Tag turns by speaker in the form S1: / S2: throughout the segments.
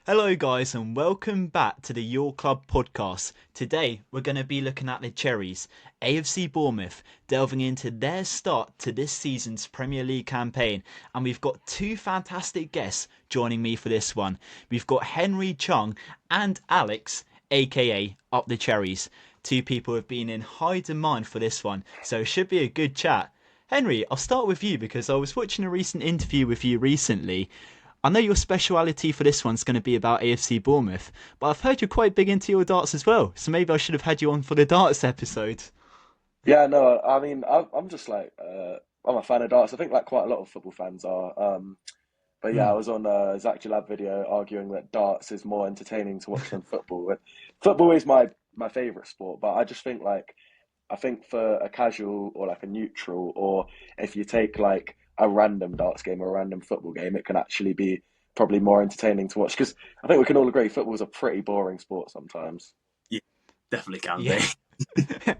S1: Hello, guys, and welcome back to the Your Club podcast. Today, we're going to be looking at the Cherries, AFC Bournemouth, delving into their start to this season's Premier League campaign. And we've got two fantastic guests joining me for this one. We've got Henry Chung and Alex, aka UpTheCherriez. Two people who have been in high demand for this one, so it should be a good chat. Henry, I'll start with you because I was watching a recent interview with you recently. I know your speciality for this one's going to be about AFC Bournemouth, but I've heard you're quite big into your darts as well, so maybe I should have had you on for the darts episode.
S2: Yeah, no, I mean, I'm just I'm a fan of darts. I think like quite a lot of football fans are. But yeah, I
S1: Mm.
S2: was on a Zach Jalab video arguing that darts is more entertaining to watch than football. And football is my favorite sport, but I just think I think for a casual or like a neutral, or if you take like a random darts game or a random football game, it can actually be probably more entertaining to watch because I think we can all agree football is a pretty boring sport sometimes.
S3: Yeah, definitely can
S1: Yeah.
S3: be.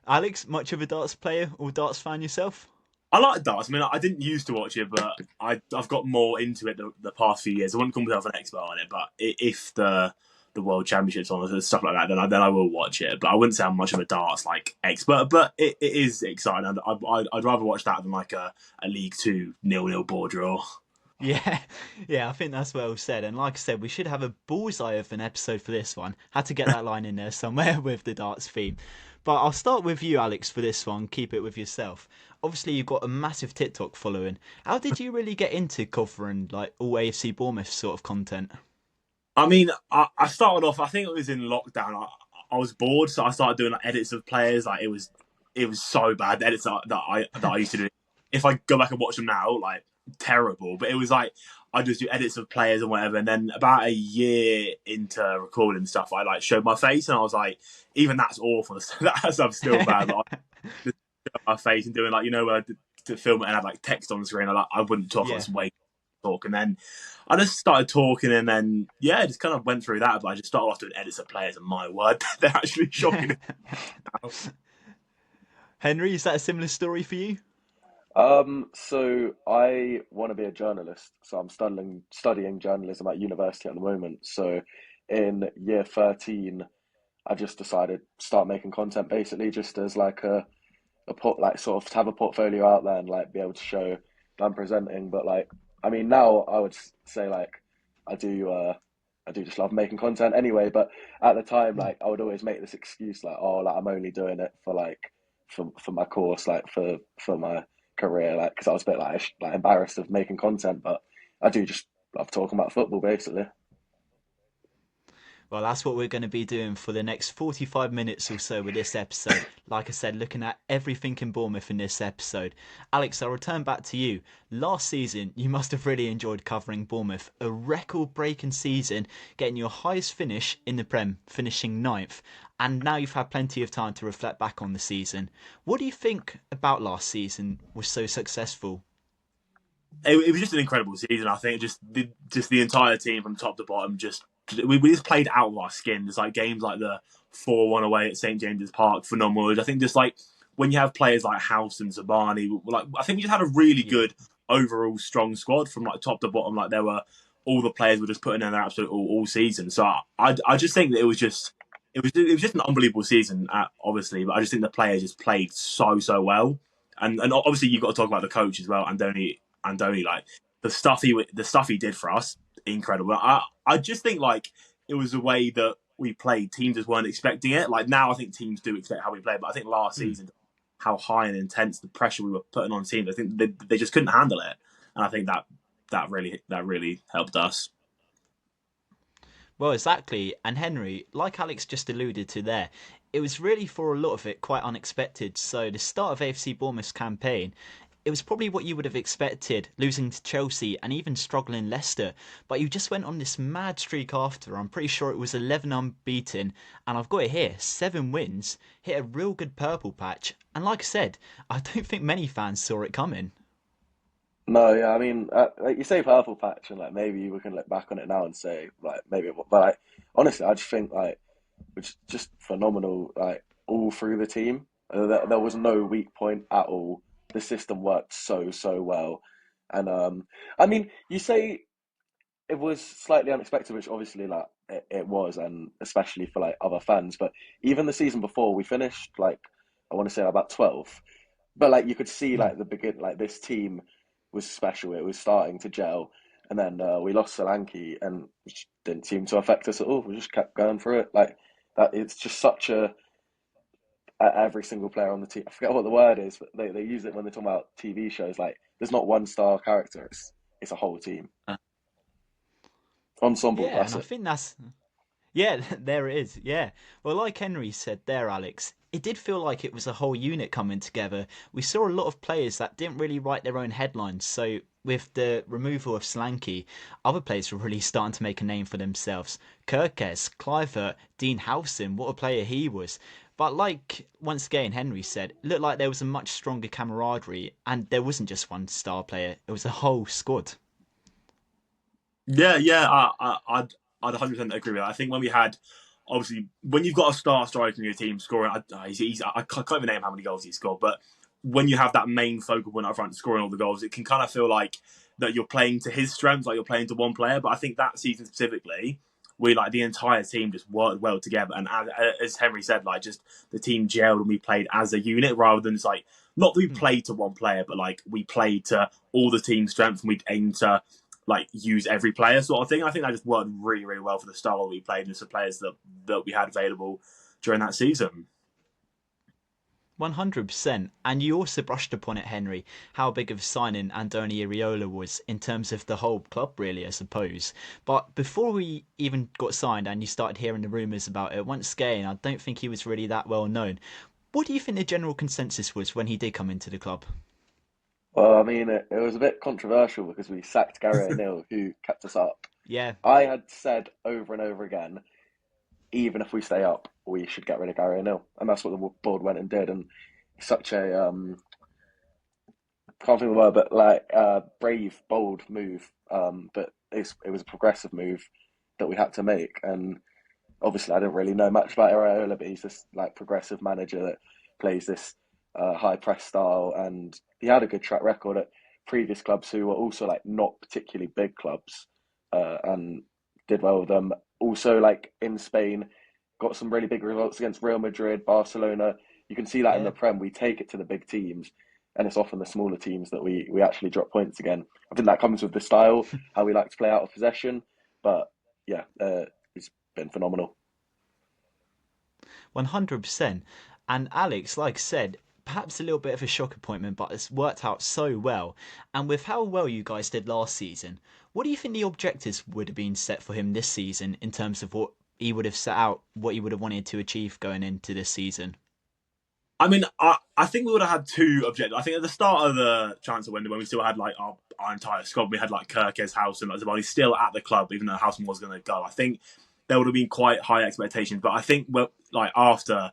S1: Alex, much of a darts player or darts fan yourself?
S3: I like darts. I mean, I didn't used to watch it, but I've got more into it the past few years. I wouldn't call myself an expert on it, but if the World Championships on and stuff like that, then I will watch it. But I wouldn't say I'm much of a darts like expert. But it is exciting. I'd rather watch that than like a League Two 0-0 board draw.
S1: Yeah, yeah, I think that's well said. And like I said, we should have a bullseye of an episode for this one. Had to get that line in there somewhere with the darts theme. But I'll start with you, Alex, for this one. Keep it with yourself. Obviously, you've got a massive TikTok following. How did you really get into covering like all AFC Bournemouth sort of content?
S3: I mean, I started off. I think it was in lockdown. I was bored, so I started doing like edits of players. Like it was so bad. The edits that I used to do. If I go back and watch them now, like terrible. But it was like I just do edits of players and whatever. And then about a year into recording stuff, I like showed my face, and I was like, even that's awful. That stuff's still bad. Like just showing my face and doing like where to film it and have like text on the screen. I wouldn't talk. I
S1: Yeah.
S3: was way talk, and then I just started talking, and then yeah, just kind of went through that. But I just started off doing edits of players, and my word, they're actually shocking.
S1: Henry, is that a similar story for you?
S2: So I want to be a journalist. So I'm studying journalism at university at the moment. So in year 13, I just decided to start making content basically just as like a port like sort of to have a portfolio out there and like be able to show that I'm presenting. But like I mean now I would say like I do I do just love making content anyway, but at the time like I would always make this excuse like oh like I'm only doing it for like for my course like for my career like because I was a bit like embarrassed of making content, but I do just love talking about football basically.
S1: Well, that's what we're going to be doing for the next 45 minutes or so with this episode. Like I said, looking at everything in Bournemouth in this episode. Alex, I'll return back to you. Last season, you must have really enjoyed covering Bournemouth. A record breaking season, getting your highest finish in the Prem, finishing ninth. And now you've had plenty of time to reflect back on the season. What do you think about last season was so successful?
S3: It was just an incredible season. I think just the entire team from top to bottom we just played out of our skin. There's like games like the 4-1 away at St James's Park, phenomenal. I think just like when you have players like House and Zabani, like I think we just had a really
S1: Yeah.
S3: good overall strong squad from like top to bottom. Like there were all the players were just putting in their absolute all season. So I just think that it was just an unbelievable season, obviously. But I just think the players just played so well, and obviously you've got to talk about the coach as well, Andoni, like the stuff he did for us, incredible. I just think like it was the way that we played. Teams just weren't expecting it. Like now, I think teams do expect how we play, but I think last
S1: Mm.
S3: season, how high and intense the pressure we were putting on teams, I think they just couldn't handle it, and I think that really helped us.
S1: Well, exactly. And Henry, like Alex just alluded to there, it was really for a lot of it quite unexpected. So the start of AFC Bournemouth's campaign, it was probably what you would have expected, losing to Chelsea and even struggling Leicester. But you just went on this mad streak after. I'm pretty sure it was 11 unbeaten, and I've got it here, 7 wins, hit a real good purple patch. And like I said, I don't think many fans saw it coming.
S2: No, yeah, I mean, like you say, purple patch, and like maybe we can look back on it now and say like maybe, but like honestly, I just think like it's just phenomenal, like all through the team. There was no weak point at all. The system worked so well, and I mean, you say it was slightly unexpected, which obviously like it was, and especially for like other fans. But even the season before, we finished like I want to say about 12th, but like you could see
S1: Hmm.
S2: like the begin like this team was special. It was starting to gel, and then we lost Solanke, and which didn't seem to affect us at all. We just kept going through it like that. It's just such every single player on the team. I forget what the word is, but they use it when they talk about TV shows. Like there's not one star character. It's a whole team ensemble.
S1: Yeah,
S2: That's
S1: and I
S2: it.
S1: think that's yeah, there it is. Yeah. Well, like Henry said there, Alex, it did feel like it was a whole unit coming together. We saw a lot of players that didn't really write their own headlines. So, with the removal of Slanky, other players were really starting to make a name for themselves. Kirkes, Clivert, Dean Howson, what a player he was. But like once again Henry said, it looked like there was a much stronger camaraderie, and there wasn't just one star player; it was a whole squad.
S3: Yeah, yeah, I'd 100% agree with that. I think when we had, obviously, when you've got a star striker in your team scoring, I can't even name how many goals he scored, but when you have that main focal point up front scoring all the goals, it can kind of feel like that you're playing to his strengths, like you're playing to one player. But I think that season specifically, we like the entire team just worked well together, and as Henry said, like just the team gelled and we played as a unit rather than just like not that we
S1: Hmm.
S3: played to one player, but like we played to all the team strengths and we aimed to like use every player sort of thing. I think that just worked really, really well for the style we played and just the players that we had available during that season.
S1: 100%. And you also brushed upon it, Henry, how big of a signing Andoni Iraola was in terms of the whole club, really, I suppose. But before we even got signed and you started hearing the rumours about it, once again, I don't think he was really that well known. What do you think the general consensus was when he did come into the club?
S2: Well, I mean, it was a bit controversial because we sacked Gary O'Neill, who kept us up.
S1: Yeah,
S2: I had said over and over again, even if we stay up, we should get rid of Gary O'Neill, and that's what the board went and did. And such a can't think of the word, but like brave, bold move. But it was a progressive move that we had to make, and obviously I didn't really know much about Iraola, but he's this like progressive manager that plays this high press style, and he had a good track record at previous clubs who were also like not particularly big clubs, and did well with them. Also, like in Spain, got some really big results against Real Madrid, Barcelona. You can see that in
S1: yeah.
S2: the Prem. We take it to the big teams, and it's often the smaller teams that we actually drop points again. I think that comes with the style, how we like to play out of possession. But yeah, it's been phenomenal.
S1: 100%. And Alex, like I said, perhaps a little bit of a shock appointment, but it's worked out so well. And with how well you guys did last season, what do you think the objectives would have been set for him this season in terms of what he would have set out, what he would have wanted to achieve going into this season?
S3: I mean, I think we would have had two objectives. I think at the start of the transfer window, when we still had like our entire squad, we had like Kirkes, Howson, like Zabani still at the club, even though Howson was going to go. I think there would have been quite high expectations, but I think well, like after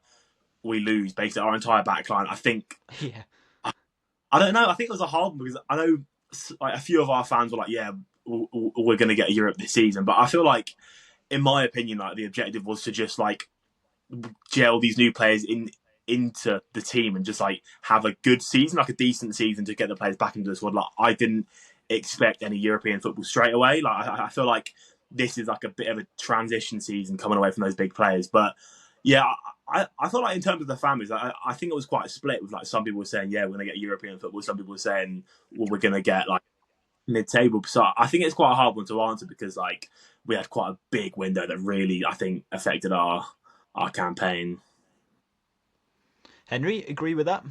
S3: we lose basically our entire back line, I think
S1: Yeah.
S3: I don't know. I think it was a hard one because I know like a few of our fans were like, "Yeah, we're going to get Europe this season," but I feel like, in my opinion, like the objective was to just like gel these new players into the team and just like have a good season, like a decent season to get the players back into the squad. Like I didn't expect any European football straight away. Like I feel like this is like a bit of a transition season coming away from those big players. But yeah, I thought like in terms of the families, I think it was quite split with like some people were saying, yeah, we're going to get European football. Some people were saying, well, we're going to get like mid-table. So I think it's quite a hard one to answer because like we had quite a big window that really I think affected our campaign.
S1: Henry, agree with that?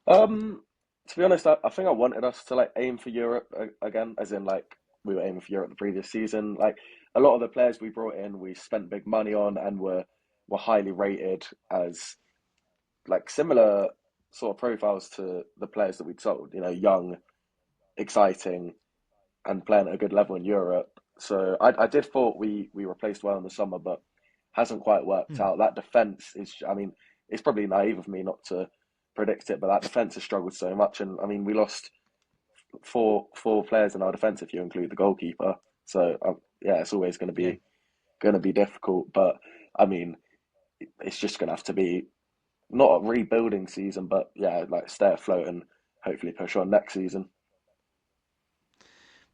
S2: Um, to be honest, I think I wanted us to like aim for Europe again, as in like we were aiming for Europe the previous season. Like a lot of the players we brought in, we spent big money on and were highly rated as like similar sort of profiles to the players that we'd sold. You know, young, exciting, and playing at a good level in Europe. So I did thought we replaced well in the summer, but hasn't quite worked
S1: Hmm.
S2: out. That defense is, I mean, it's probably naive of me not to predict it, but that defense has struggled so much. And I mean, we lost four players in our defense if you include the goalkeeper. So yeah, it's always
S1: Yeah.
S2: going to be difficult. But I mean, it's just going to have to be not a rebuilding season, but yeah, like stay afloat and hopefully push on next season.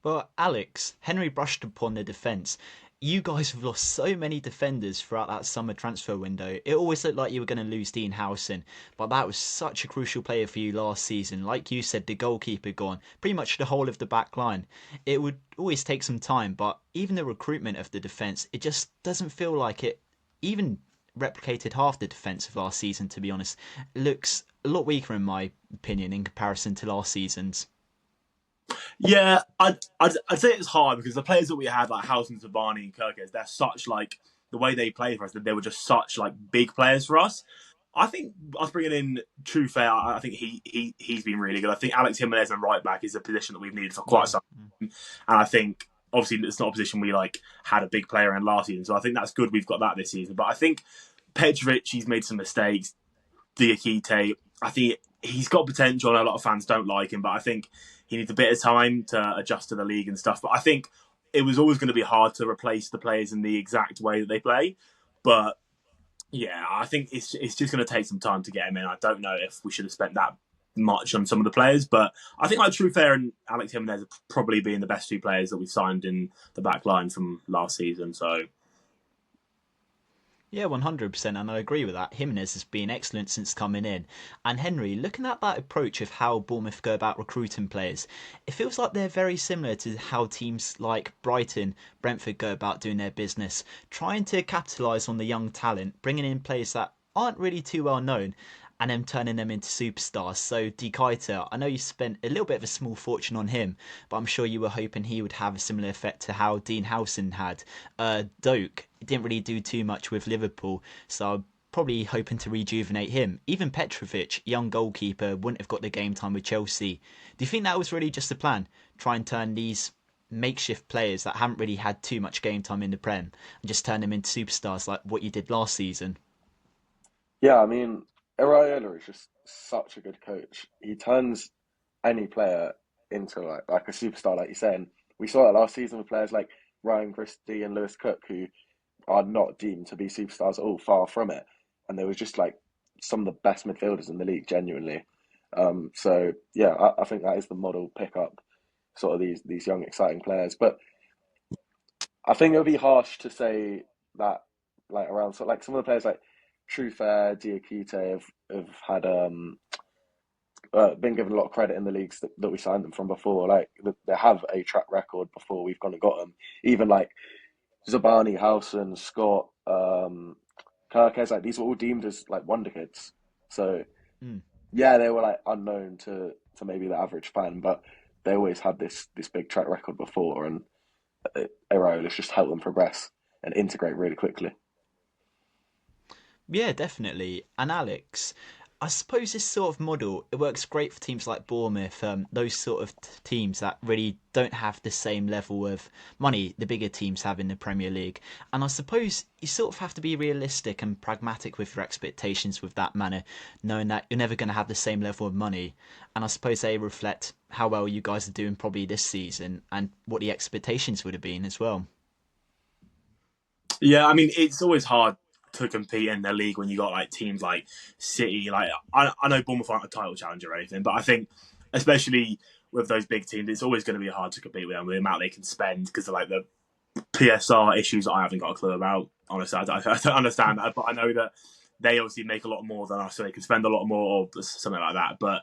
S1: Well, Alex, Henry brushed upon the defence. You guys have lost so many defenders throughout that summer transfer window. It always looked like you were going to lose Dean Howson, but that was such a crucial player for you last season. Like you said, the goalkeeper gone, pretty much the whole of the back line. It would always take some time, but even the recruitment of the defence, it just doesn't feel like it even replicated half the defence of last season, to be honest. It looks a lot weaker, in my opinion, in comparison to last season's.
S3: Yeah, I'd say it's hard because the players that we had, like Housen, Tabani, and Kirkes, they're such like the way they played for us. That they were just such like big players for us. I think us bringing in True Fair, I think he's been really good. I think Alex Jimenez and right back is a position that we've needed for quite
S1: Yeah.
S3: some time, and I think obviously it's not a position we like had a big player in last season. So I think that's good. We've got that this season, but I think Petrovic, he's made some mistakes. Diakite, I think he's got potential. And a lot of fans don't like him, but I think he needs a bit of time to adjust to the league and stuff. But I think it was always going to be hard to replace the players in the exact way that they play. But yeah, I think it's just going to take some time to get him in. I don't know if we should have spent that much on some of the players, but I think like True Fair and Alex Jimenez are probably being the best two players that we've signed in the back line from last season. So
S1: Yeah, 100%, and I agree with that. Jimenez has been excellent since coming in. And Henry, looking at that approach of how Bournemouth go about recruiting players, it feels like they're very similar to how teams like Brighton, Brentford go about doing their business, trying to capitalise on the young talent, bringing in players that aren't really too well known, and then turning them into superstars. So De Keiter, I know you spent a little bit of a small fortune on him, but I'm sure you were hoping he would have a similar effect to how Dean Howson had. Doak didn't really do too much with Liverpool, so I'm probably hoping to rejuvenate him. Even Petrovic, young goalkeeper, wouldn't have got the game time with Chelsea. Do you think that was really just a plan? Try and turn these makeshift players that haven't really had too much game time in the Prem and just turn them into superstars like what you did last season?
S2: Yeah, I mean, Iraola is just such a good coach. He turns any player into like a superstar, like you're saying. We saw it last season with players like Ryan Christie and Lewis Cook, who are not deemed to be superstars at all, far from it. And they were just like some of the best midfielders in the league, genuinely. So yeah, I think that is the model pick up sort of these young exciting players. But I think it would be harsh to say that like around so like some of the players like Truefair, Diakite have had been given a lot of credit in the leagues that we signed them from before. Like they have a track record before we've gone and got them. Even like Zabani, Howson, Scott, Kirkes, like these were all deemed as like wonder kids. So
S1: Mm.
S2: yeah, they were like unknown to maybe the average fan, but they always had this big track record before, and Areola's just helped them progress and integrate really quickly.
S1: Yeah, definitely. And Alex, I suppose this sort of model it works great for teams like Bournemouth, those sort of teams that really don't have the same level of money the bigger teams have in the Premier League. And I suppose you sort of have to be realistic and pragmatic with your expectations with that manner, knowing that you're never going to have the same level of money. And I suppose they reflect how well you guys are doing probably this season and what the expectations would have been as well.
S3: yeah, I mean, it's always hard to compete in the league when you got like teams like City. Like I know Bournemouth aren't a title challenger or anything, but I think especially with those big teams, it's always going to be hard to compete with them with the amount they can spend because of like the PSR issues that I haven't got a clue about. Honestly, I don't understand that, but I know that they obviously make a lot more than us, so they can spend a lot more or something like that. But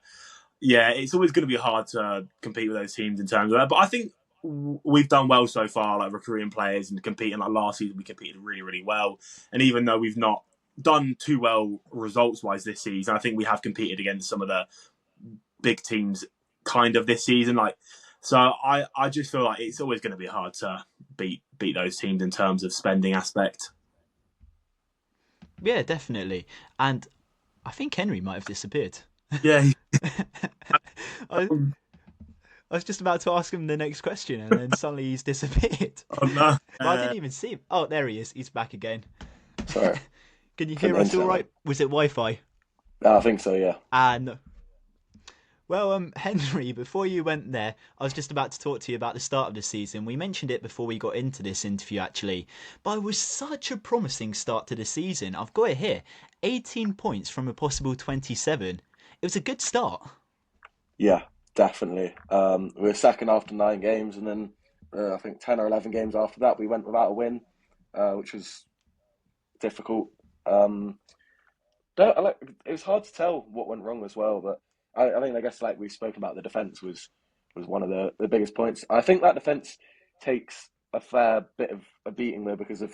S3: yeah, it's always going to be hard to compete with those teams in terms of that. But I think we've done well so far, like recruiting players and competing. Like last season, we competed really, really well. And even though we've not done too well results wise this season, I think we have competed against some of the big teams kind of this season. Like, so I just feel like it's always going to be hard to beat those teams in terms of spending aspect.
S1: Yeah, definitely. And I think Henry might have disappeared.
S3: Yeah.
S1: I, I was just about to ask him the next question, and then suddenly he's disappeared.
S3: Oh, no.
S1: But I didn't even see him. Oh, there he is. He's back again.
S2: Sorry,
S1: Can you
S2: couldn't
S1: hear us all
S2: internet
S1: right? Was it Wi-Fi?
S2: I think so. Yeah.
S1: Ah, no. Well, Henry, before you went there, I was just about to talk to you about the start of the season. We mentioned it before we got into this interview, actually. But it was such a promising start to the season. I've got it here. 18 points from a possible 27. It was a good start.
S2: Yeah, definitely. We were second after 9 games, and then I think 10 or 11 games after that, we went without a win, which was difficult. Um, it was hard to tell what went wrong as well, but I mean, I guess like we've spoken about, the defense was one of the biggest points. I think that defense takes a fair bit of a beating though, because of,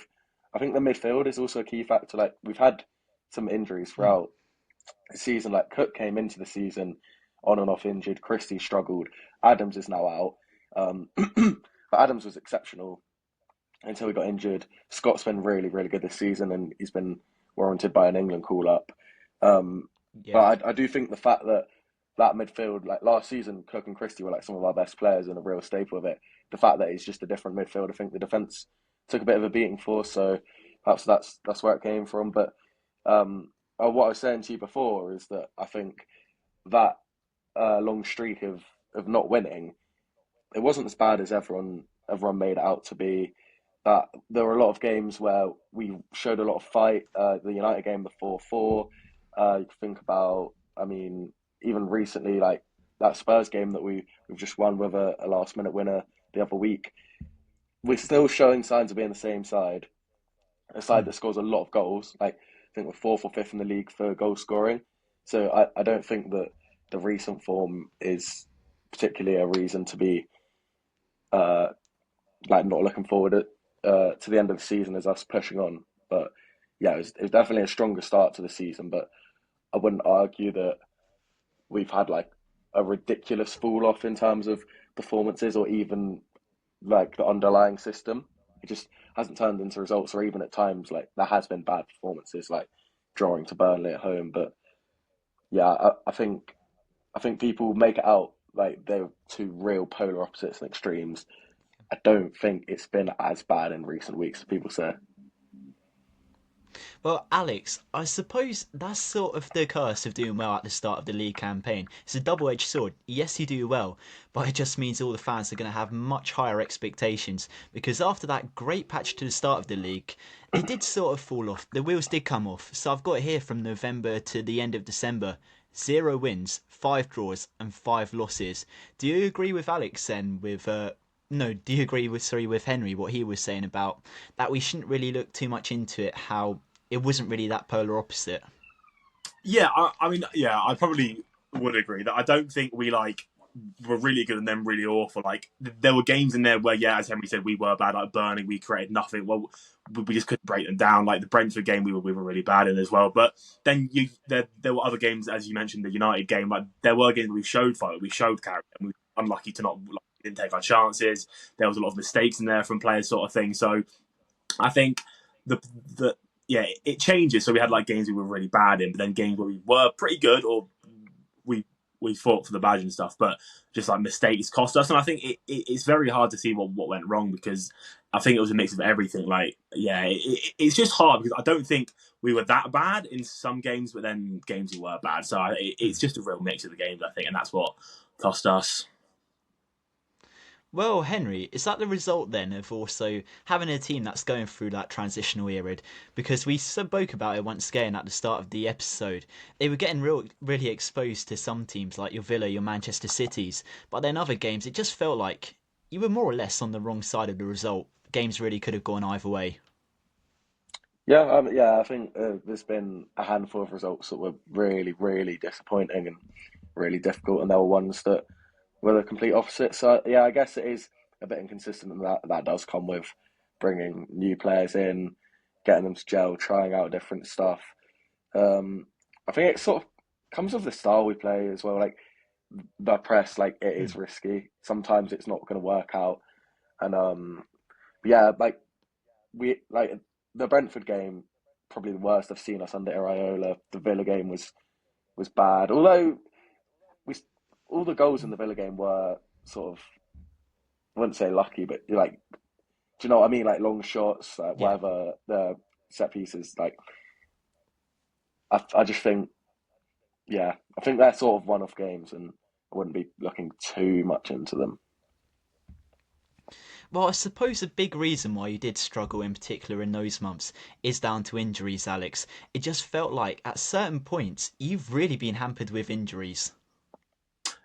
S2: I think the midfield is also a key factor. Like, we've had some injuries
S1: Mm.
S2: throughout the season. Like, Cook came into the season on and off injured. Christie struggled. Adams is now out. But Adams was exceptional until he got injured. Scott's been really, really good this season, and he's been warranted by an England call up. Um,
S1: Yeah.
S2: but I do think the fact that that midfield, like last season, Cook and Christie were like some of our best players and a real staple of it. The fact that it's just a different midfield, I think the defence took a bit of a beating for. So perhaps that's where it came from. But what I was saying to you before is that I think that long streak of not winning, it wasn't as bad as everyone made it out to be. That there were a lot of games where we showed a lot of fight. The United game, the 4-4. You can think about, I mean, even recently, like that Spurs game that we've just won with a last minute winner the other week. We're still showing signs of being the same side, a side
S1: Mm.
S2: that scores a lot of goals. Like, I think we're fourth or fifth in the league for goal scoring. So I don't think that the recent form is particularly a reason to be uh, like not looking forward to the end of the season as us pushing on. But yeah, it was definitely a stronger start to the season. But I wouldn't argue that we've had like a ridiculous fall off in terms of performances, or even like the underlying system. It just hasn't turned into results, or even at times like there has been bad performances, like drawing to Burnley at home. But yeah, I think people make it out like they're two real polar opposites and extremes. I don't think it's been as bad in recent weeks as people say.
S1: Well, Alex, I suppose that's sort of the curse of doing well at the start of the league campaign. It's a double-edged sword. Yes, you do well, but it just means all the fans are going to have much higher expectations, because after that great patch to the start of the league, they did sort of fall off. The wheels did come off. So I've got here from November to the end of December: 0 wins, 5 draws, and 5 losses. Do you agree with Alex then? No, do you agree with Henry, what he was saying about that we shouldn't really look too much into it? How it wasn't really that polar opposite.
S3: Yeah, I mean, yeah, I probably would agree that I don't think we like were really good and then really awful. Like there were games in there where, yeah, as Henry said, we were bad. Like Burning, we created nothing. Well, we just couldn't break them down. Like the Brentford game, we were really bad in as well. But then there were other games, as you mentioned, the United game. Like there were games we showed fight, we showed character, and we were unlucky to not like, didn't take our chances. There was a lot of mistakes in there from players, sort of thing. So I think the the yeah, it changes. So we had like games we were really bad in, but then games where we were pretty good, or we we fought for the badge and stuff. But just like mistakes cost us, and I think it's very hard to see what went wrong, because I think it was a mix of everything. Like yeah, it's just hard because I don't think we were that bad in some games, but then games we were bad. So it's just a real mix of the games, I think, and that's what cost us.
S1: Well, Henry, is that the result then of also having a team that's going through that transitional era? Because we spoke about it once again at the start of the episode. They were getting really exposed to some teams like your Villa, your Manchester Cities, but then other games it just felt like you were more or less on the wrong side of the result. Games really could have gone either way.
S2: Yeah, I think there's been a handful of results that were really, really disappointing and really difficult, and there were ones that were the complete opposite. So yeah, I guess it is a bit inconsistent, and that does come with bringing new players in, getting them to gel, trying out different stuff. I think it sort of comes with the style we play as well. Like the press, like it is
S1: Mm.
S2: risky. Sometimes it's not going to work out, and yeah, like we like the Brentford game, probably the worst I've seen us under Iraola. The Villa game was bad, although we all the goals in the Villa game were sort of, I wouldn't say lucky, but like, do you know what I mean? Like long shots,
S1: Yeah.
S2: whatever the set pieces. Like I just think, yeah, I think they're sort of one-off games, and I wouldn't be looking too much into them.
S1: Well, I suppose a big reason why you did struggle in particular in those months is down to injuries, Alex. It just felt like at certain points you've really been hampered with injuries.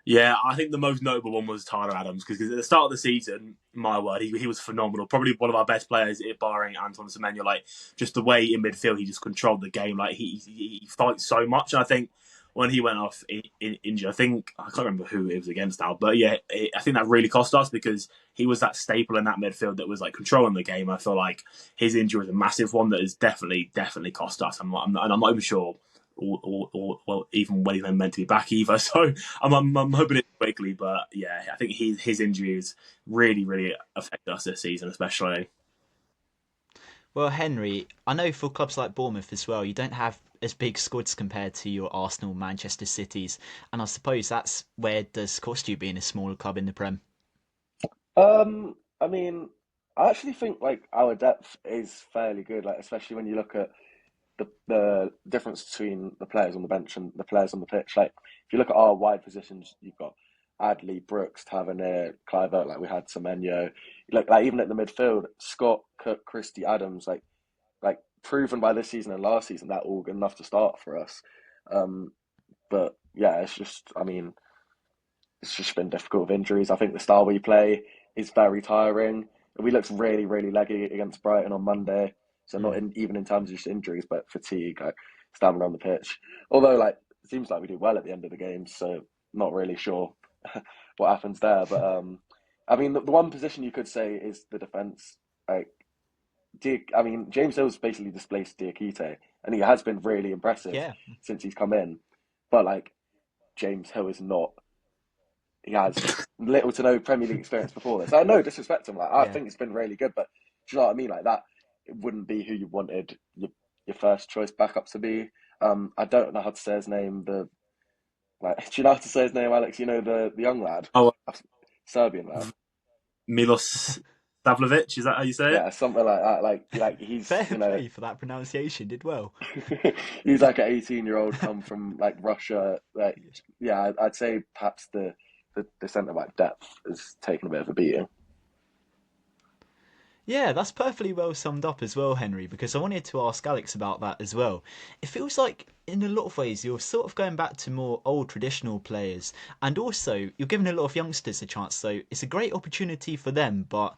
S3: Yeah, I think the most notable one was Tyler Adams because at the start of the season, my word, he was phenomenal. Probably one of our best players, barring Anton Semenyo. Like just the way in midfield, he just controlled the game. Like he fights so much. And I think when he went off in injury, I can't remember who it was against now, but yeah, I think that really cost us because he was that staple in that midfield that was like controlling the game. I feel like his injury was a massive one that has definitely cost us. And I'm not even sure. Well, even when he's meant to be back either. So I'm hoping it's quickly, but yeah, I think his injuries really affect us this season, especially.
S1: Well, Henry, I know for clubs like Bournemouth as well, you don't have as big squads compared to your Arsenal, Manchester Cities, and I suppose that's where it does cost you being a smaller club in the Prem.
S2: I mean, I actually think like our depth is fairly good, like especially when you look at the difference between the players on the bench and the players on the pitch. Like if you look at our wide positions, you've got Adley, Brooks, Tavernier, Clivert, like we had Semenyo. Like even at the midfield, Scott, Cook, Christie, Adams, like proven by this season and last season that all good enough to start for us. Um, but yeah, it's just I mean it's just been difficult with injuries. I think the style we play is very tiring. We looked really leggy against Brighton on Monday. So not
S1: Mm.
S2: in, even in terms of just injuries, but fatigue, like standing around the pitch. Although like it seems like we do well at the end of the game, so not really sure what happens there. But I mean the one position you could say is the defence. Like I mean James Hill's basically displaced Diakite, and he has been really impressive
S1: Yeah,
S2: since he's come in. But like James Hill is not he has little to no Premier League experience before this. I no disrespect to him. Like I
S1: yeah.
S2: think it's been really good, but do you know what I mean? Like that, it wouldn't be who you wanted your first choice backup to be. I don't know how to say his name. The like, do you know how to say his name, Alex? You know the young lad,
S3: Oh,
S2: Serbian lad.
S3: Milos Stavlovic, is that how you say it?
S2: Yeah, something like that. Like he's
S1: Fair play for that pronunciation. Did well.
S2: he's like an 18-year-old come from like Russia. Like yeah, I'd say perhaps the centre back depth has taken a bit of a beating.
S1: Yeah, that's perfectly well summed up as well, Henry, because I wanted to ask Alex about that as well. It feels like, in a lot of ways, you're sort of going back to more old traditional players, and also you're giving a lot of youngsters a chance, so it's a great opportunity for them, but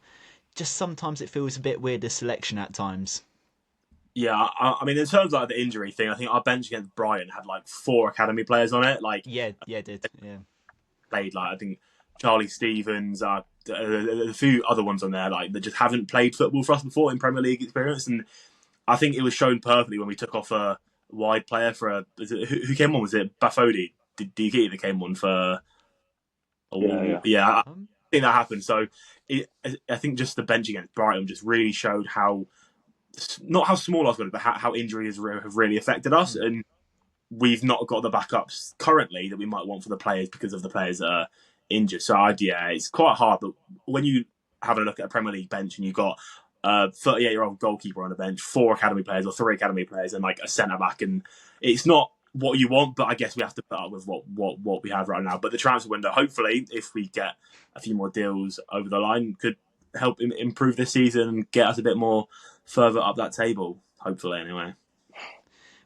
S1: just sometimes it feels a bit weird, the selection at times.
S3: Yeah, I mean, in terms of like the injury thing, I think our bench against Brighton had like four academy players on it. Like
S1: Yeah, yeah, it did. Yeah.
S3: played like I think Charlie Stevens, a few other ones on there like that just haven't played football for us before in Premier League experience, and I think it was shown perfectly when we took off a wide player for who came on? Was it Bafodi? Did DG that came on for?
S2: Yeah,
S3: Oh,
S2: yeah.
S3: yeah, I
S1: Um,
S3: think that happened. So I think just the bench against Brighton just really showed how not how small I was going to, but how injuries have really affected us,
S1: hmm.
S3: and we've not got the backups currently that we might want for the players because of the players that are injured. So yeah, it's quite hard. But when you have a look at a Premier League bench and you've got a 38-year-old goalkeeper on the bench, four academy players or three academy players, and like a centre back, and it's not what you want, but I guess we have to put up with what we have right now. But the transfer window, hopefully, if we get a few more deals over the line, could help improve this season and get us a bit more further up that table. Hopefully, anyway.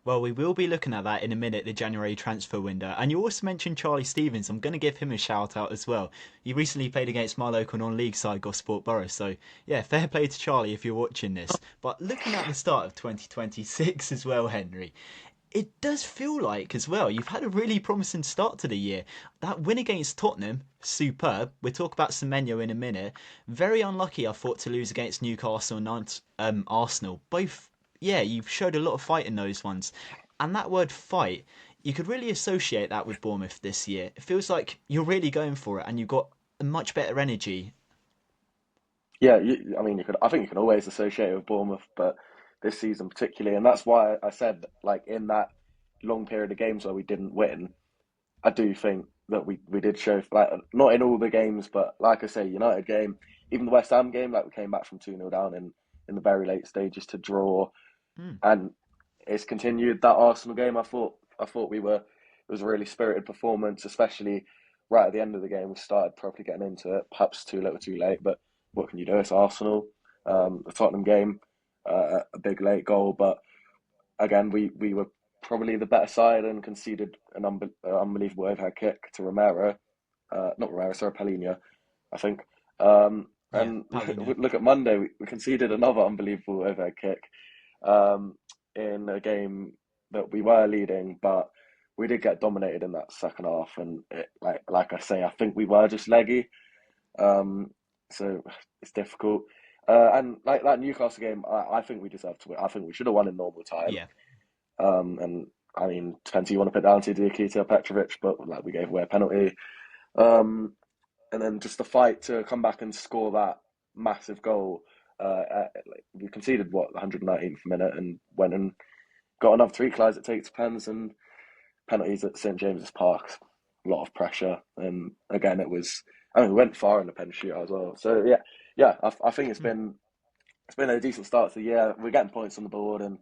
S1: Well, we will be looking at that in a minute, the January transfer window. And you also mentioned Charlie Stevens. I'm going to give him a shout out as well. He recently played against my local non-league side, Gosport Borough. So, yeah, fair play to Charlie if you're watching this. But looking at the start of 2026 as well, Henry, it does feel like as well you've had a really promising start to the year. That win against Tottenham, superb. We'll talk about Semenyo in a minute. Very unlucky, I thought, to lose against Newcastle and Arsenal. Both, yeah, you've showed a lot of fight in those ones. And that word fight, you could really associate that with Bournemouth this year. It feels like you're really going for it and you've got a much better energy.
S2: Yeah, I mean, you could. I think you can always associate it with Bournemouth, but this season particularly, and that's why I said, like, in that long period of games where we didn't win, I do think that we did show, like, not in all the games, but like I say, United game, even the West Ham game, like we came back from 2-0 down in the very late stages to draw,
S1: Hmm.
S2: and it's continued that Arsenal game. I thought it was a really spirited performance, especially right at the end of the game. We started properly getting into it. Perhaps too little, too late, but what can you do? It's Arsenal. The Tottenham game, a big late goal, but again, we were probably the better side and conceded an unbelievable overhead kick to Romero. not Rivera, sorry, Palhinha, I think.
S1: Yeah,
S2: And
S1: Paulino.
S2: look at Monday, we conceded another unbelievable overhead kick um, in a game that we were leading, but we did get dominated in that second half. And like I say, I think we were just leggy. Um, so it's difficult. And like that Newcastle game, I think we deserved to win. I think we should have won in normal time.
S1: Yeah.
S2: And I mean, depends who you want to put down to Diakite or Petrovic, but like we gave away a penalty. Um, and then just the fight to come back and score that massive goal. Like, we conceded what 119th minute and went and got another three equalisers. It takes pens and penalties at St James's Park. A lot of pressure, and again, it was. I mean, we went far in the pen shootout as well. So yeah. I think it's been a decent start to the year. We're getting points on the board, and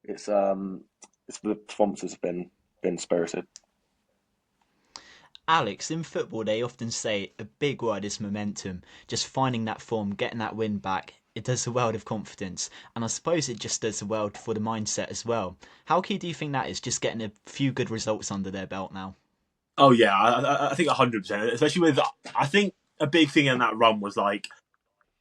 S2: it's the performances have been spirited.
S1: Alex, in football, they often say a big word is momentum. Just finding that form, getting that win back, it does the world of confidence. And I suppose it just does the world for the mindset as well. How key do you think that is, just getting a few good results under their belt now?
S3: Oh yeah, I think 100%. Especially with, I think a big thing in that run was like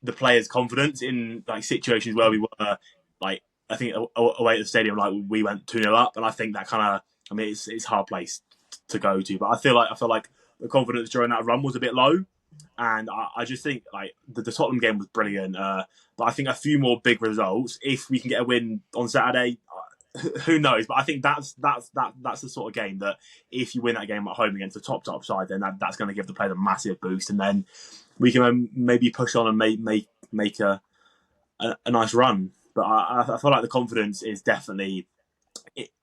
S3: the players' confidence in like situations where we were like, I think away at the stadium, like we went 2-0 up, and I think that kind of, I mean, it's a hard place to go to, but I feel like the confidence during that run was a bit low, and I just think like the Tottenham game was brilliant, but I think a few more big results, if we can get a win on Saturday, who knows? But I think that's the sort of game that if you win that game at home against the top side, then that's going to give the players a massive boost, and then we can maybe push on and make a nice run. But I feel like the confidence is definitely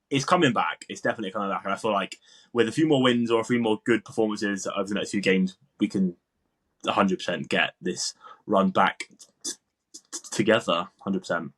S3: it's coming back. It's definitely coming back, and I feel like with a few more wins or a few more good performances over the next few games, we can 100% get this run back together. 100%.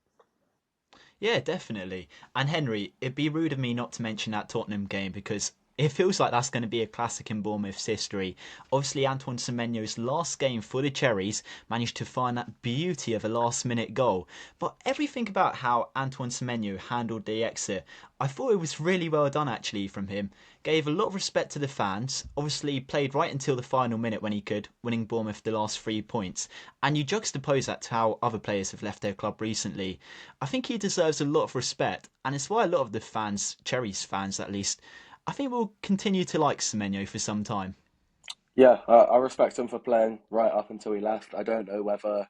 S1: Yeah, definitely. And Henry, it'd be rude of me not to mention that Tottenham game because it feels like that's going to be a classic in Bournemouth's history. Obviously, Antoine Semenyo's last game for the Cherries managed to find that beauty of a last-minute goal. But everything about how Antoine Semenyo handled the exit, I thought it was really well done actually from him. Gave a lot of respect to the fans. Obviously, played right until the final minute when he could, winning Bournemouth the last 3 points. And you juxtapose that to how other players have left their club recently. I think he deserves a lot of respect, and it's why a lot of the fans, Cherries fans at least, I think we'll continue to like Semenyo for some time.
S2: Yeah, I respect him for playing right up until he left. I don't know whether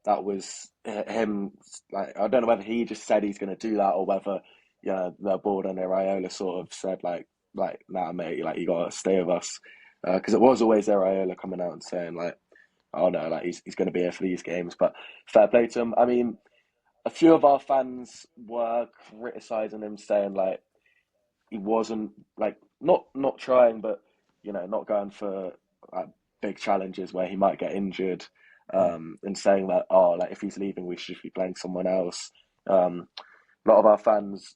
S2: that was him. Like, I don't know whether he just said he's going to do that or whether, the board and Iraola sort of said nah, mate, like you got to stay with us, because it was always Iraola coming out and saying like, oh no, like he's going to be here for these games. But fair play to him. I mean, a few of our fans were criticizing him, saying like he wasn't like not trying, but not going for like big challenges where he might get injured,
S1: Mm.
S2: and saying that like if he's leaving, we should be playing someone else. A lot of our fans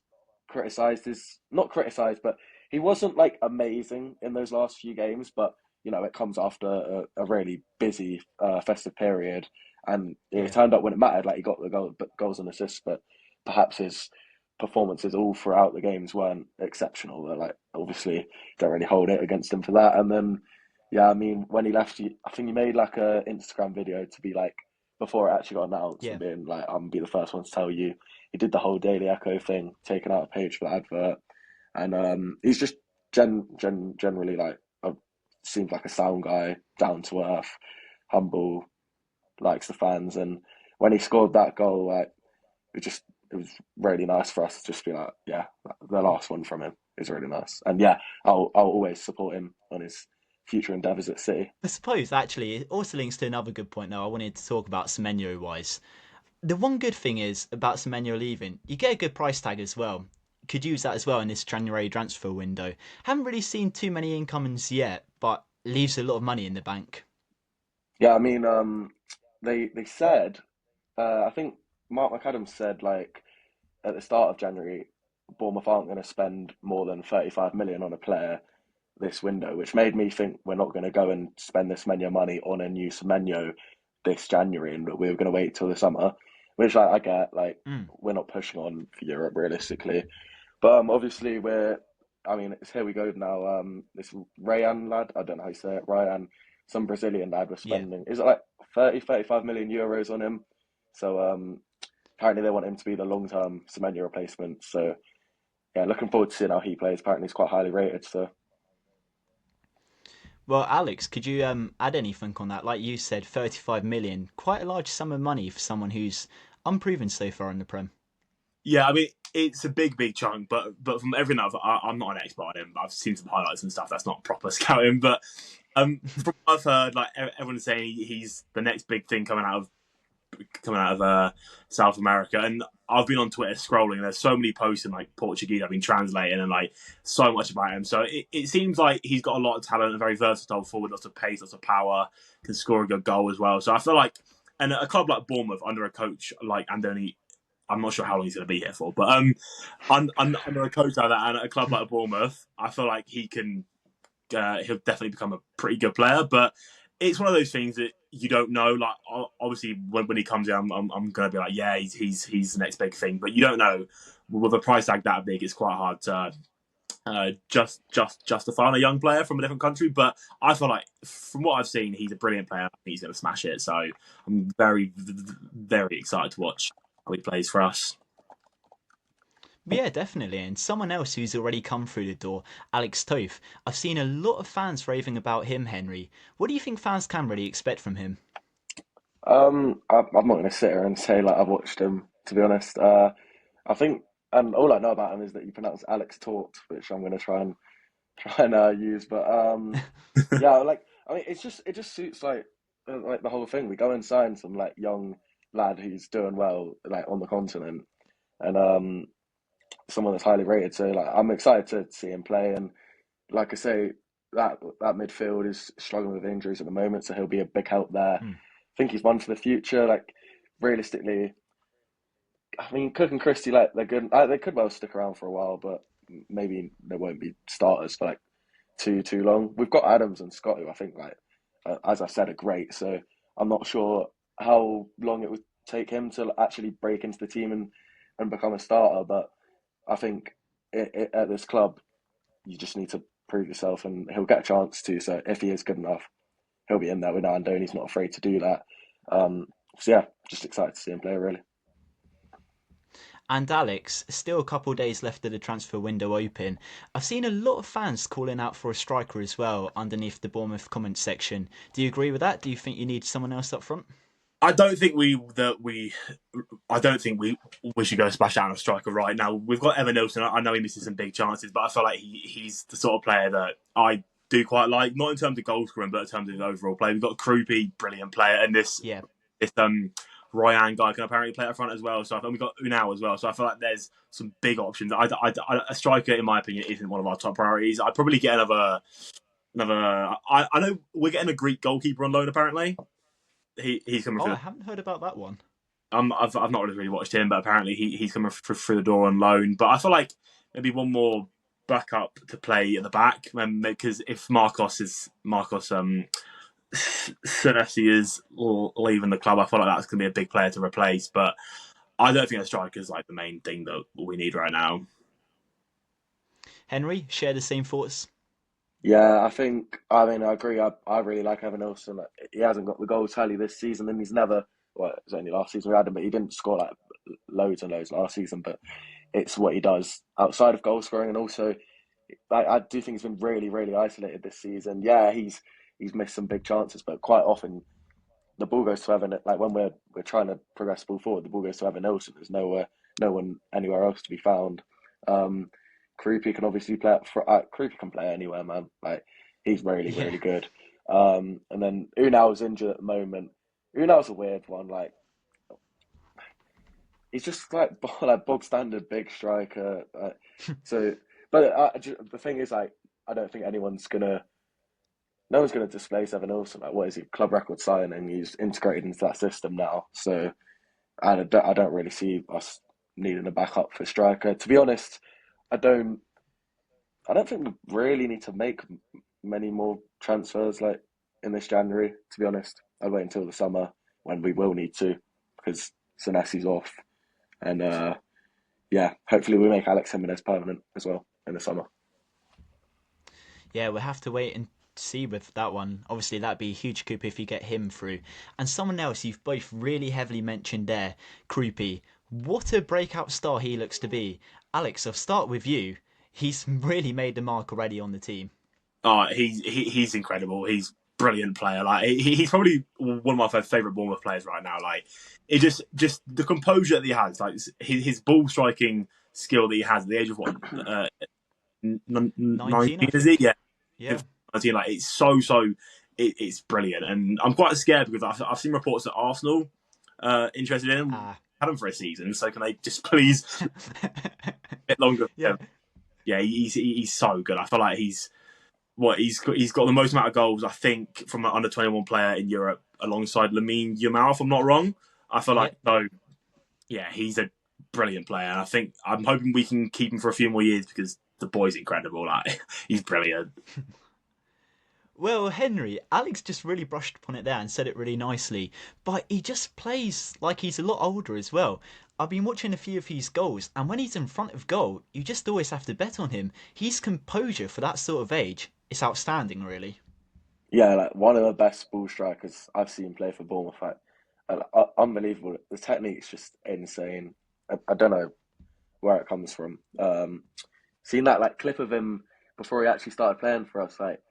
S2: criticized his not criticized, but he wasn't like amazing in those last few games. But it comes after a really busy festive period, and it
S1: Yeah.
S2: turned up when it mattered. Like he got the goals and assists, but perhaps his performances all throughout the games weren't exceptional. But like obviously don't really hold it against him for that. And then yeah, I mean when he left, I think he made like a Instagram video to be like before it actually got announced
S1: Yeah.
S2: and being like, I'm gonna be the first one to tell you. He did the whole Daily Echo thing, taking out a page for the advert, and he's just generally like seems like a sound guy, down to earth, humble, likes the fans, and when he scored that goal, like it was really nice for us to just be like, yeah, the last one from him is really nice, and yeah, I'll always support him on his future endeavours at City.
S1: I suppose actually it also links to another good point though I wanted to talk about Semenyo wise. The one good thing is about Semenyo leaving, you get a good price tag as well. Could use that as well in this January transfer window. Haven't really seen too many incomings yet, but leaves a lot of money in the bank.
S2: Yeah, I mean, they said, I think Mark McAdams said like at the start of January, Bournemouth aren't going to spend more than 35 million on a player this window, which made me think we're not going to go and spend this Semenyo money on a new Semenyo this January, and we were going to wait till the summer, which I get. Like
S1: Mm.
S2: we're not pushing on for Europe realistically, but obviously I mean, it's here we go now. This Rayan lad, I don't know how you say it, Ryan, some Brazilian lad was
S1: Yeah.
S2: spending, is it like 30, 35 million euros on him? So apparently they want him to be the long-term Semenya replacement. So yeah, looking forward to seeing how he plays. Apparently he's quite highly rated. So
S1: Well, Alex, could you add anything on that? Like you said, 35 million, quite a large sum of money for someone who's unproven so far in the Prem.
S3: Yeah, I mean it's a big chunk, but from everything I'm not an expert on him. I've seen some highlights and stuff. That's not proper scouting, but from what I've heard, like everyone's saying he's the next big thing coming out of South America. And I've been on Twitter scrolling. And there's so many posts in like Portuguese I've been translating, and like so much about him. So it seems like he's got a lot of talent, a very versatile forward, lots of pace, lots of power, can score a good goal as well. So I feel like, and a club like Bournemouth under a coach like Andoni. I'm not sure how long he's going to be here for, but under a coach like that and at a club like Bournemouth, I feel like he'll definitely become a pretty good player. But it's one of those things that you don't know. Like obviously, when he comes in, I'm going to be like, yeah, he's the next big thing. But you don't know with a price tag that big. It's quite hard to just justify on a young player from a different country. But I feel like from what I've seen, he's a brilliant player. He's going to smash it. So I'm very excited to watch how he plays for us.
S1: Yeah, definitely. And someone else who's already come through the door, Alex Toth. I've seen a lot of fans raving about him, Henry. What do you think fans can really expect from him?
S2: I'm not going to sit here and say like I've watched him. To be honest, I think, and all I know about him is that you pronounce Alex Tort, which I'm going to try and use. But yeah, like I mean, it just suits like the whole thing. We go and sign some like young lad who's doing well like on the continent, and someone that's highly rated. So like I'm excited to see him play. And like I say, that midfield is struggling with injuries at the moment, so he'll be a big help there.
S1: Hmm.
S2: I think he's one for the future. Like realistically, I mean, Cook and Christie, like they're good. They could well stick around for a while, but maybe they won't be starters for like too long. We've got Adams and Scott, who I think, like as I said, are great. So I'm not sure how long it would take him to actually break into the team and become a starter. But I think at this club, you just need to prove yourself, and he'll get a chance to. So if he is good enough, he'll be in there with Andoni. He's not afraid to do that. Um, so yeah, just excited to see him play. Really.
S1: And Alex, still a couple of days left of the transfer window open. I've seen a lot of fans calling out for a striker as well underneath the Bournemouth comments section. Do you agree with that? Do you think you need someone else up front?
S3: I don't think I don't think we should go splash out on a striker right now. We've got Evan Nilsson. I know he misses some big chances, but I feel like he's the sort of player that I do quite like. Not in terms of goal scoring, but in terms of his overall play. We've got Krupi, brilliant player, and
S1: Yeah.
S3: this Ryan guy can apparently play up front as well. So I think we've got Unau as well. So I feel like there's some big options. A striker, in my opinion, isn't one of our top priorities. I'd probably get another. I know we're getting a Greek goalkeeper on loan apparently. He's coming
S1: Oh,
S3: through.
S1: I haven't heard about that one.
S3: I've not really watched him, but apparently he's coming through the door on loan. But I feel like maybe one more backup to play at the back, because if Marcos Senesi is leaving the club, I feel like that's going to be a big player to replace. But I don't think a striker is like the main thing that we need right now.
S1: Henry, share the same thoughts?
S2: Yeah, I think. I mean, I agree. I really like Evan Nilsson. Like, he hasn't got the goal tally this season, and he's never. Well, it was only last season we had him, but he didn't score like loads and loads last season. But it's what he does outside of goal scoring, and also, I do think he's been really isolated this season. Yeah, he's missed some big chances, but quite often the ball goes to Evan. Like when we're trying to progress the ball forward, the ball goes to Evan Nilsson. There's no one anywhere else to be found. Um, Krupi can obviously play up for. Krupi can play anywhere, man. Like he's
S1: Yeah.
S2: really good. And then Unal's injured at the moment. Unal's a weird one. Like he's just like bog standard big striker. So, but the thing is, like, I don't think no one's gonna displace Evan Olsen. Like, what is he? Club record signing. He's integrated into that system now. So, I don't really see us needing a backup for striker. To be honest, I don't. I don't think we really need to make many more transfers like in this January. To be honest, I'll wait until the summer when we will need to because Senesi's off, and yeah, hopefully we make Alex Jimenez permanent as well in the summer.
S1: Yeah, we'll have to wait and see with that one. Obviously, that'd be a huge coup if you get him through. And someone else you've both really heavily mentioned there, Croupy. What a breakout star he looks to be. Alex, I'll start with you. He's really made the mark already on the team.
S3: He's incredible. He's brilliant player. Like he's probably one of my favourite Bournemouth players right now. Like it just the composure that he has, like his ball striking skill that he has at the age of what
S1: 19, I
S3: 19 is he?
S1: think.
S3: Yeah,
S1: Yeah.
S3: 19. Like it's it's brilliant, and I'm quite scared because I've seen reports that Arsenal interested in him,
S1: Ah.
S3: had him for a season. So can they just please a bit longer?
S1: Yeah.
S3: Yeah, he's so good. I feel like he's got the most amount of goals I think from an under 21 player in Europe alongside Lamine Yamal. If I'm not wrong, I feel like
S1: Yep.
S3: so. Yeah, he's a brilliant player, and I'm hoping we can keep him for a few more years because the boy's incredible. Like he's brilliant.
S1: Well, Henry, Alex just really brushed upon it there and said it really nicely, but he just plays like he's a lot older as well. I've been watching a few of his goals, and when he's in front of goal, you just always have to bet on him. His composure for that sort of age is outstanding, really.
S2: Yeah, like one of the best ball strikers I've seen play for Bournemouth. Like, unbelievable. The technique's just insane. I don't know where it comes from. Seen that like clip of him before he actually started playing for us. Like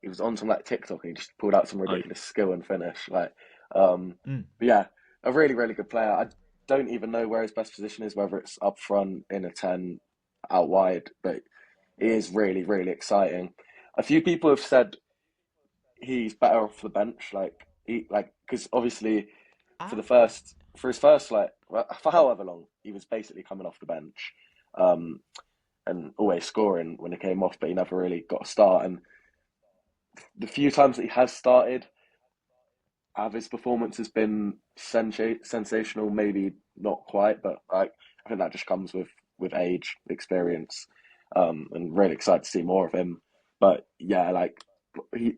S2: he was on some like TikTok and he just pulled out some
S3: Oh,
S2: ridiculous skill and finish.
S1: Mm.
S2: But yeah, a really really good player. I don't even know where his best position is, whether it's up front, in a 10, out wide, but it is really really exciting. A few people have said he's better off the bench, because obviously
S1: Ah.
S2: for his first for however long he was basically coming off the bench, um, and always scoring when he came off, but he never really got a start. And the few times that he has started, have his performance has been sensational. Maybe not quite, but I think that just comes with age, experience, and really excited to see more of him. But yeah, like he,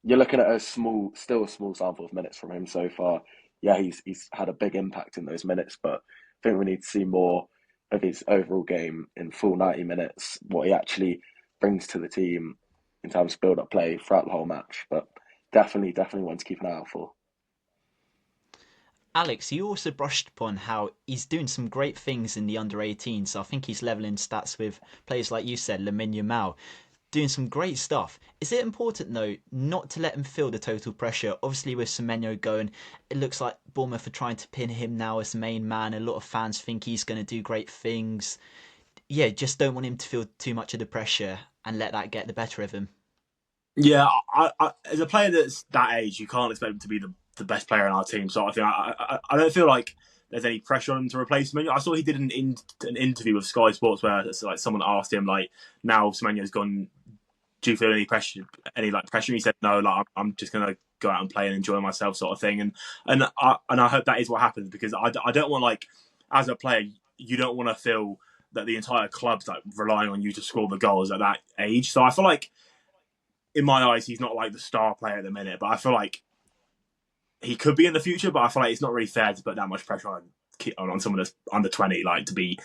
S2: you're looking at still a small sample of minutes from him so far. Yeah, he's had a big impact in those minutes, but I think we need to see more of his overall game in full 90 minutes, what he actually brings to the team in terms of build up play throughout the whole match. But definitely one to keep an eye out for.
S1: Alex, you also brushed upon how he's doing some great things in the under 18s. So I think he's leveling stats with players like you said, Lamine Yamal, doing some great stuff. Is it important though not to let him feel the total pressure? Obviously, with Semenyo going, it looks like Bournemouth are trying to pin him now as the main man. A lot of fans think he's going to do great things. Yeah, just don't want him to feel too much of the pressure and let that get the better of him.
S3: yeah. As a player that's that age, you can't expect him to be the best player in our team. So I think I don't feel like there's any pressure on him to replace him. I saw he did an interview with Sky Sports where like someone asked him like, now Semenyo's gone, do you feel any like pressure? And he said no, like I'm just gonna go out and play and enjoy myself, sort of thing. And I hope that is what happens because I don't want like as a player you don't want to feel that the entire club's like relying on you to score the goals at that age. So I feel like in my eyes he's not like the star player at the minute, but I feel like he could be in the future. But I feel like it's not really fair to put that much pressure on someone that's under 20, like to be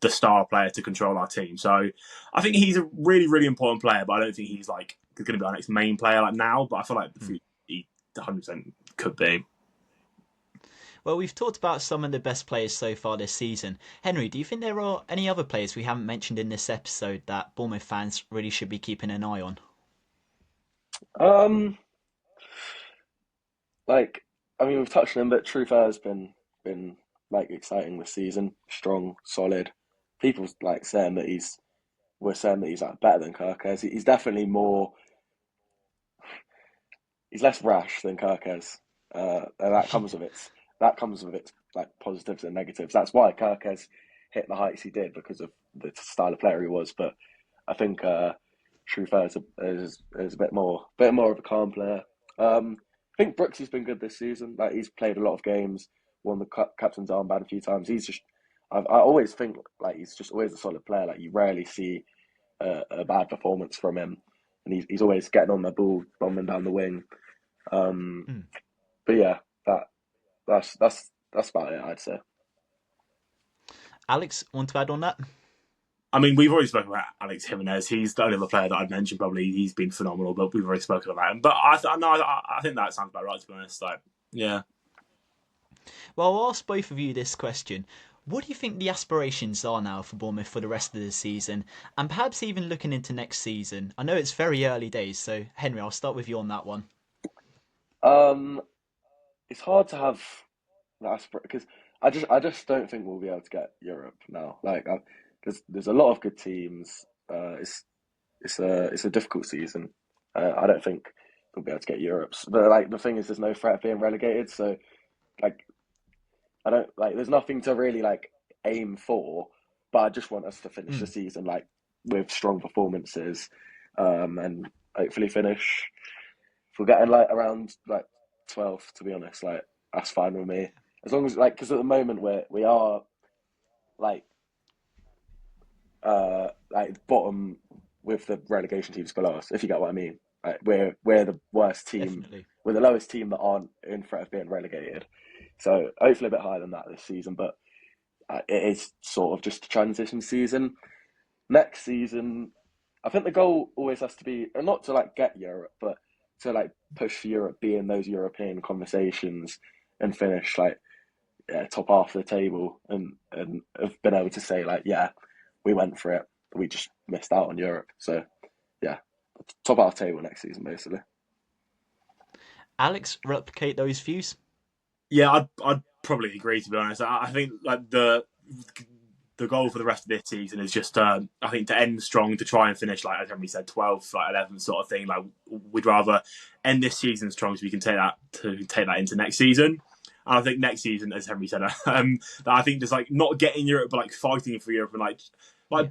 S3: the star player to control our team. So I think he's a really, really important player, but I don't think he's like going to be our next main player like now. But I feel like the future he 100% could be.
S1: Well, we've talked about some of the best players so far this season. Henry, do you think there are any other players we haven't mentioned in this episode that Bournemouth fans really should be keeping an eye on?
S2: Um, like I mean, we've touched on him, but Truth has been like exciting this season, strong, solid. People like saying that we're saying that he's like better than Kirkez. He's definitely more. He's less rash than Kirkez, and that comes with its like positives and negatives. That's why Kirkez hit the heights he did because of the style of player he was. But I think Shrever is a bit more of a calm player. I think Brooks has been good this season. Like he's played a lot of games, won the captain's armband a few times. I always think like he's just always a solid player. Like you rarely see a bad performance from him, and he's always getting on the ball, bombing down the wing. Um,
S1: Mm.
S2: but yeah, that that's about it. I'd say.
S1: Alex, want to add on that?
S3: I mean, we've already spoken about Alex Jimenez. He's the only other player that I'd mentioned. Probably he's been phenomenal, but we've already spoken about him. But I think that sounds about right, to be honest. Like, yeah.
S1: Well, I'll ask both of you this question. What do you think the aspirations are now for Bournemouth for the rest of the season, and perhaps even looking into next season? I know it's very early days, so Henry, I'll start with you on that one.
S2: Um, it's hard to have that because I just don't think we'll be able to get Europe now. Like, there's a lot of good teams. It's a difficult season. I don't think we'll be able to get Europe. But like the thing is, there's no threat of being relegated. So like I don't like. There's nothing to really like aim for. But I just want us to finish the
S1: Mm,
S2: season like with strong performances, and hopefully finish. If we're getting like around like 12th, to be honest, like that's fine with me. As long as like because at the moment we are like bottom with the relegation teams below us, if you get what I mean. Like we're the worst team,
S1: definitely.
S2: we're the lowest team that aren't in threat of being relegated. So hopefully a bit higher than that this season, but it is sort of just a transition season. Next season, I think the goal always has to be and not to like get Europe, but to like push for Europe, be in those European conversations and finish like top half of the table and have been able to say like we went for it, we just missed out on Europe. So yeah, top half table next season basically.
S1: Alex, replicate those views?
S3: Yeah, I'd probably agree, to be honest. I think like the goal for the rest of this season is just I think to end strong, to try and finish like as Henry said, 12th, like 11th sort of thing. Like we'd rather end this season strong so we can take that into next season. And I think next season, as Henry said, that I think just like not getting Europe, but like fighting for Europe and like
S1: Yeah.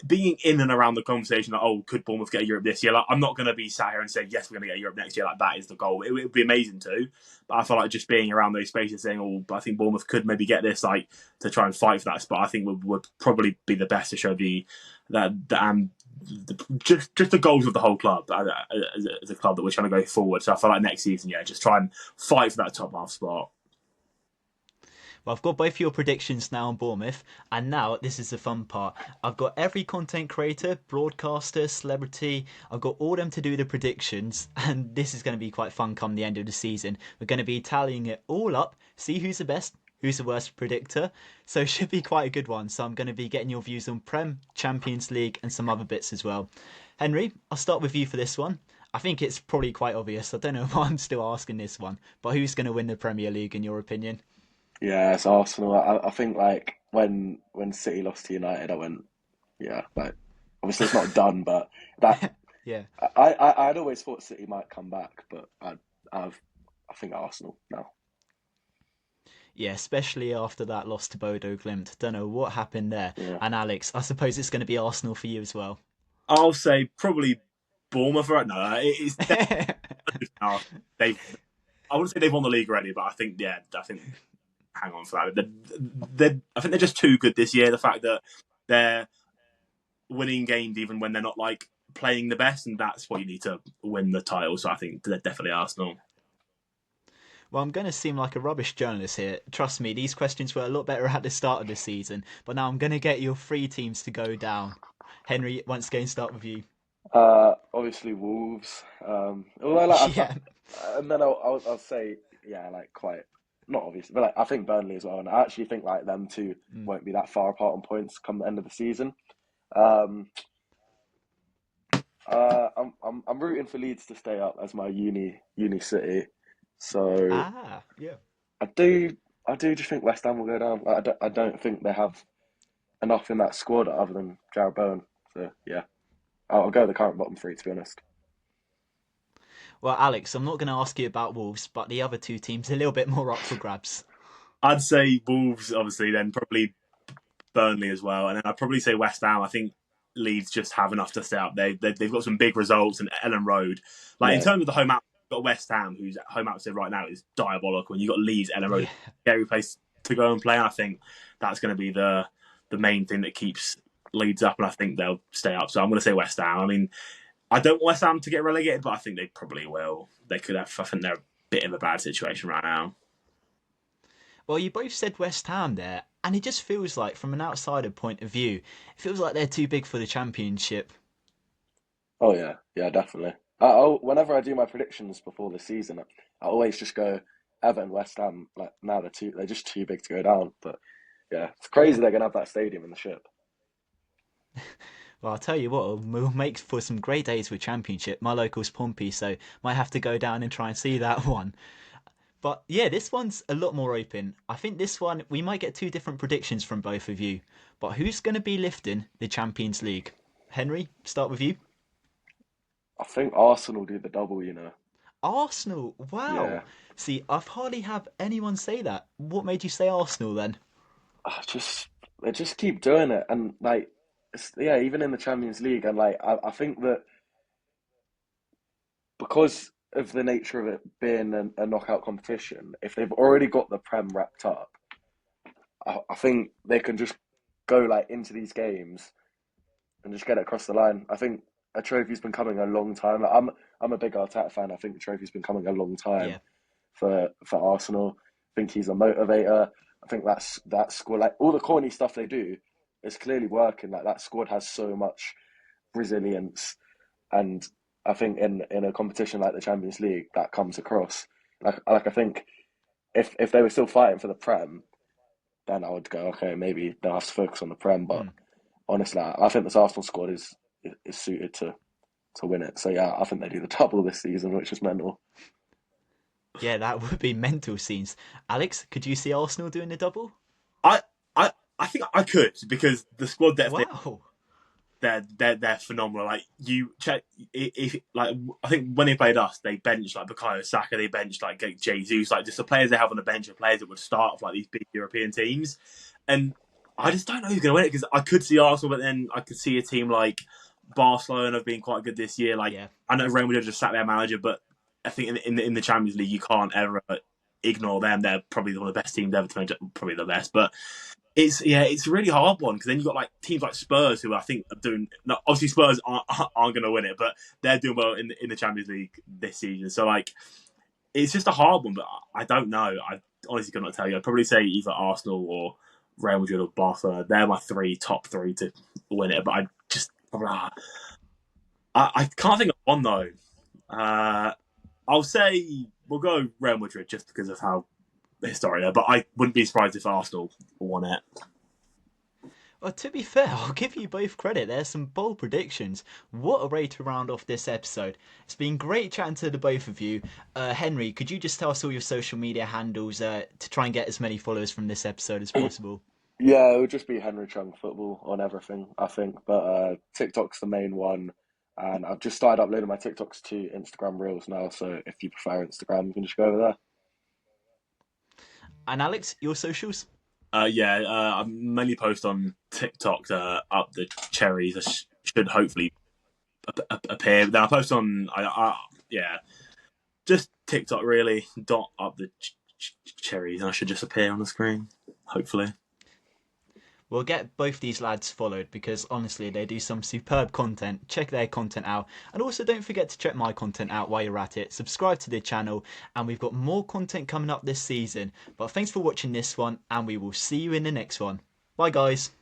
S3: being in and around the conversation. Like, oh, could Bournemouth get Europe this year? Like, I'm not going to be sat here and say yes, we're going to get Europe next year. Like that is the goal. It would be amazing to, but I feel like just being around those spaces, saying, oh, I think Bournemouth could maybe get this, like to try and fight for that spot. I think would probably be the best to show just the goals of the whole club as a club that we're trying to go forward. So I feel like next season, yeah, just try and fight for that top half spot.
S1: Well, I've got both your predictions now on Bournemouth, and now this is the fun part. I've got every content creator, broadcaster, celebrity, I've got all them to do the predictions, and this is going to be quite fun come the end of the season. We're going to be tallying it all up, see who's the best, who's the worst predictor, so it should be quite a good one. So I'm going to be getting your views on Prem, Champions League, and some other bits as well. Henry, I'll start with you for this one. I think it's probably quite obvious. I don't know why I'm still asking this one, but who's going to win the Premier League in your opinion?
S2: Yeah, it's Arsenal. I think like when City lost to United, I went like obviously it's not done, but that
S1: Yeah.
S2: I'd always thought City might come back, but I think Arsenal now.
S1: Yeah, especially after that loss to Bodo Glimt. Don't know what happened there.
S2: Yeah.
S1: And Alex, I suppose it's going to be Arsenal for you as well.
S3: I'll say probably Bournemouth. Right now, it's definitely they've. I wouldn't say they've won the league already, but I think hang on for that. I think they're just too good this year. The fact that they're winning games even when they're not like playing the best, and that's what you need to win the title. So I think they're definitely Arsenal.
S1: Well, I'm going to seem like a rubbish journalist here. Trust me, these questions were a lot better at the start of the season, but now I'm going to get your three teams to go down. Henry, once again, start with you.
S2: Obviously Wolves. Although like
S1: Yeah.
S2: and then I'll say like quite not obvious, but like I think Burnley as well, and I actually think like them two
S1: Mm.
S2: won't be that far apart on points come the end of the season. Um, I'm rooting for Leeds to stay up as my uni city. So
S1: Ah, yeah.
S2: I do I do just think West Ham will go down. Like, I don't think they have enough in that squad other than Jared Bowen. So yeah, I'll go the current bottom three to be honest.
S1: Well, Alex, I'm not going to ask you about Wolves, but the other two teams a little bit more up for grabs.
S3: I'd say Wolves, obviously, then probably Burnley as well, and then I'd probably say West Ham. I think Leeds just have enough to stay up. They've got some big results, and Ellen Road, like in
S2: Yeah,
S3: terms of the home out, you've got West Ham, whose home atmosphere right now is diabolical, and you've got Leeds, Ellen Road,
S1: Yeah.
S3: scary place to go and play. And I think that's going to be the main thing that keeps Leeds up, and I think they'll stay up. So I'm going to say West Ham. I mean, I don't want West Ham to get relegated, but I think they probably will. They could have. I think they're a bit of a bad situation right now.
S1: Well, you both said West Ham there, and it just feels like, from an outsider point of view, it feels like they're too big for the Championship.
S2: Oh yeah, yeah, definitely. Whenever I do my predictions before the season, I always just go Everton, West Ham. Like now they're just too big to go down. But yeah, it's crazy they're gonna have that stadium in the ship.
S1: Well, I'll tell you what, we'll make for some great days with Championship. My local's Pompey, so might have to go down and try and see that one. But yeah, this one's a lot more open. I think this one, we might get two different predictions from both of you. But who's going to be lifting the Champions League? Henry, start with you.
S2: I think Arsenal do the double. You know.
S1: Arsenal, wow.
S2: Yeah,
S1: See, I've hardly have anyone say that. What made you say Arsenal then?
S2: I just they just keep doing it, and like, yeah, even in the Champions League, and like, I think that because of the nature of it being a knockout competition, if they've already got the Prem wrapped up, I think they can just go like into these games and just get it across the line. I think a trophy's been coming a long time. Like, I'm a big Arteta fan. I think the trophy's been coming a long time
S1: Yeah,
S2: for Arsenal. I think he's a motivator. I think that squad, like all the corny stuff they do, is clearly working. Like that squad has so much resilience, and I think in a competition like the Champions League, that comes across. Like I think if they were still fighting for the Prem, then I would go, okay, maybe they'll have to focus on the Prem. But
S1: mm.
S2: honestly, I think this Arsenal squad is suited to win it. So yeah, I think they do the double this season, which is mental.
S1: Yeah, that would be mental scenes. Alex, could you see Arsenal doing the double?
S3: I I I think I could because the squad depth
S1: Wow.
S3: they're phenomenal. Like you check if like I think when they played us, they benched like Bukayo Saka, they benched like Jesus, like just the players they have on the bench are players that would start for like these big European teams. And I just don't know who's going to win it because I could see Arsenal, but then I could see a team like Barcelona have been quite good this year. Like
S1: Yeah.
S3: I know Real Madrid just sacked their manager, but I think in the Champions League you can't ever ignore them. They're probably one of the best teams ever to make, probably the best, but it's a really hard one because then you've got like teams like Spurs who I think are doing. No, obviously, Spurs aren't going to win it, but they're doing well in the Champions League this season. So like, it's just a hard one. But I don't know. I honestly cannot tell you. I'd probably say either Arsenal or Real Madrid or Barcelona. They're my top three to win it. But I just I can't think of one though. I'll say we'll go Real Madrid just because of how historic there. But I wouldn't be surprised if Arsenal won it.
S1: Well, to be fair, I'll give you both credit. There's some bold predictions. What a way to round off this episode. It's been great chatting to the both of you. Henry, could you just tell us all your social media handles to try and get as many followers from this episode as possible?
S2: Yeah, it would just be Henry Chung football on everything, I think. But TikTok's the main one, and I've just started uploading my TikToks to Instagram Reels now. So if you prefer Instagram, you can just go over there.
S1: And Alex, your socials?
S3: I mainly post on TikTok. Up the cherries should hopefully appear. Then I post on yeah, just TikTok really. Dot up the cherries, and I should just appear on the screen. Hopefully.
S1: We'll get both these lads followed because honestly, they do some superb content. Check their content out. And also, don't forget to check my content out while you're at it. Subscribe to the channel, and we've got more content coming up this season. But thanks for watching this one, and we will see you in the next one. Bye, guys.